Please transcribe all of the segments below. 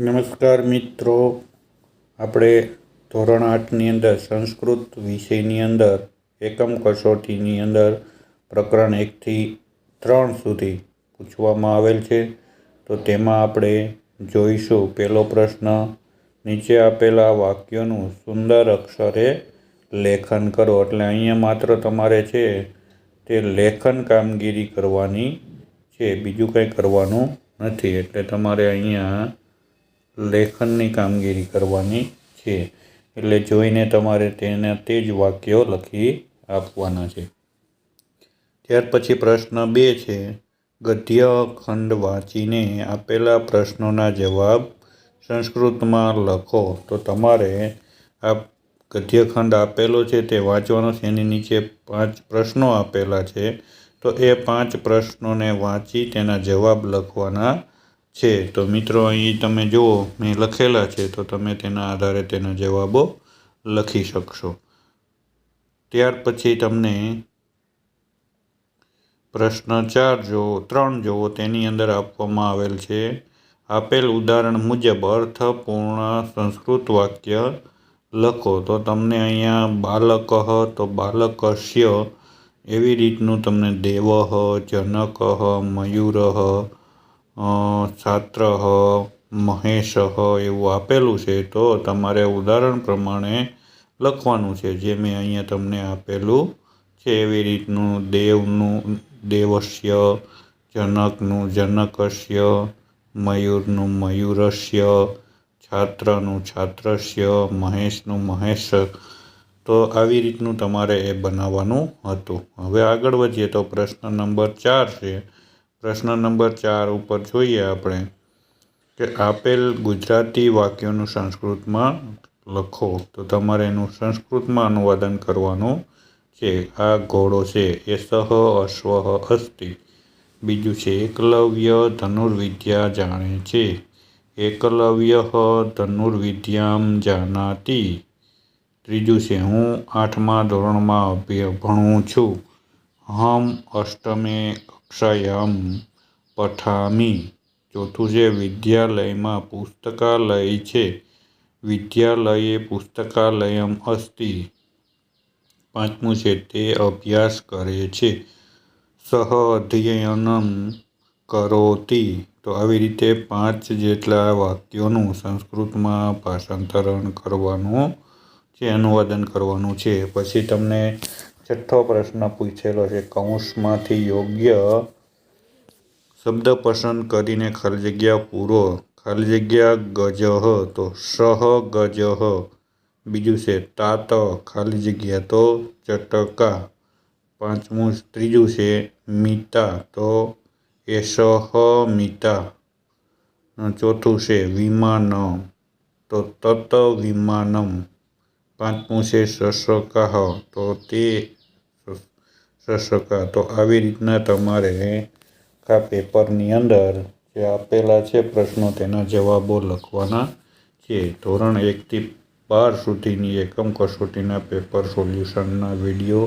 નમસ્કાર મિત્રો, આપણે ધોરણ 8ની અંદર સંસ્કૃત વિષયની અંદર એકમ કસોટીની અંદર પ્રકરણ 1થી 3 સુધી પૂછવામાં આવેલ છે. તો તેમાં આપણે જોઈશું પહેલો પ્રશ્ન, નીચે આપેલા વાક્યોનું સુંદર અક્ષરે લેખન કરો. એટલે અહીંયા માત્ર તમારે છે તે લેખન કામગીરી કરવાની છે, બીજું કંઈ કરવાનું નથી. એટલે તમારે અહીંયા લેખનની કામગીરી કરવાની છે. એટલે જોઈને તમારે તે જ વાક્યો લખી આપવાના છે. ત્યાર પછી પ્રશ્ન 2 છે, ગદ્ય ખંડ વાંચીને આપેલા પ્રશ્નોના જવાબ સંસ્કૃતમાં લખો. તો તમારે આ ગદ્યખંડ આપેલો છે તે વાંચવાનો છે. એની નીચે 5 પ્રશ્નો આપેલા છે. તો એ 5 પ્રશ્નોને વાંચી તેના જવાબ લખવાના છે. તો મિત્રો અહીં તમે જુઓ મેં લખેલા છે, તો તમે તેના આધારે તેના જવાબો લખી શકશો. ત્યાર પછી તમને પ્રશ્ન 3 જુઓ, તેની અંદર આપવામાં આવેલ છે, આપેલ ઉદાહરણ મુજબ અર્થપૂર્ણ સંસ્કૃત વાક્ય લખો. તો તમને અહીંયા બાલકઃ તો બાલકસ્ય એવી રીતનું તમને દેવઃ, જનકઃ, મયુરઃ, છાત્રઃ, મહેશઃ એવું આપેલું છે. તો તમારે ઉદાહરણ પ્રમાણે લખવાનું છે, જે મેં અહીંયા તમને આપેલું છે એવી રીતનું દેવસ્ય, જનકનું જનકસ્ય, મયુરનું મયુરસ્ય, છાત્રનું છાત્રસ્ય, મહેશનું મહેશ. તો આવી રીતનું તમારે એ બનાવવાનું હતું. હવે આગળ વધીએ તો પ્રશ્ન નંબર 4 છે. પ્રશ્ન નંબર 4 ઉપર જોઈએ આપણે કે આપેલ ગુજરાતી વાક્યોનું સંસ્કૃતમાં લખો. તો તમારે એનું સંસ્કૃતમાં અનુવાદન કરવાનું છે. આ ઘોડો છે, એ સહ અશ્વ અસ્તિ. બીજું છે, એકલવ્ય ધનુર્વિદ્યા જાણે છે, એકલવ્ય ધનુર્વિદ્યામ જાનાતિ. ત્રીજું છે, હું 8મા ધોરણમાં ભણું છું, અહમ અષ્ટમે કક્ષાયામ પઠામિ. ચોથું છે, વિદ્યાલયમાં પુસ્તકાલય છે, વિદ્યાલયે પુસ્તકાલયમ અસ્તિ. પાંચમું છે, તે અભ્યાસ કરે છે, સહ અધ્યયનમ કરોતિ. તો આવી રીતે 5 જેટલા વાક્યોનું સંસ્કૃતમાં ભાષાંતરણ કરવાનું છે, અનુવાદન કરવાનું છે. પછી તમને 6થો પ્રશ્ન પૂછેલો છે, કૌંસમાંથી યોગ્ય શબ્દ પસંદ કરીને ખાલી જગ્યા પૂરો. ખાલી જગ્યા ગજઃ તો સહ ગજઃ. બીજું છે, તાત ખાલી જગ્યા તો ચટકા. ત્રીજું છે, મિતા તો એષઃ મિતા. ચોથું છે, વિમાન તો તત વિમાનમ. પાંચમું છે, શશકાઃ તો તે શશકા. તો આવી રીતના તમારે આ પેપરની અંદર જે આપેલા છે પ્રશ્નો તેના જવાબો લખવાના છે. ધોરણ 1થી 12 સુધીની એકમ કસોટીના પેપર સોલ્યુશનના વિડીયો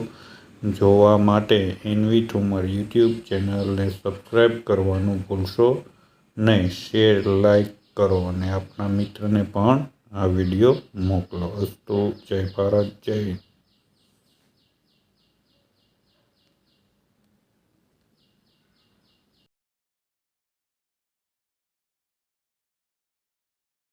જોવા માટે એનવી ઠુમર યુટ્યુબ ચેનલને સબસ્ક્રાઈબ કરવાનું ભૂલશો નહીં. શેર, લાઈક કરો અને આપણા મિત્રને પણ આ વિડીયો મોકલો. અસ્તુ. જય ભારત, જય હિન્દ.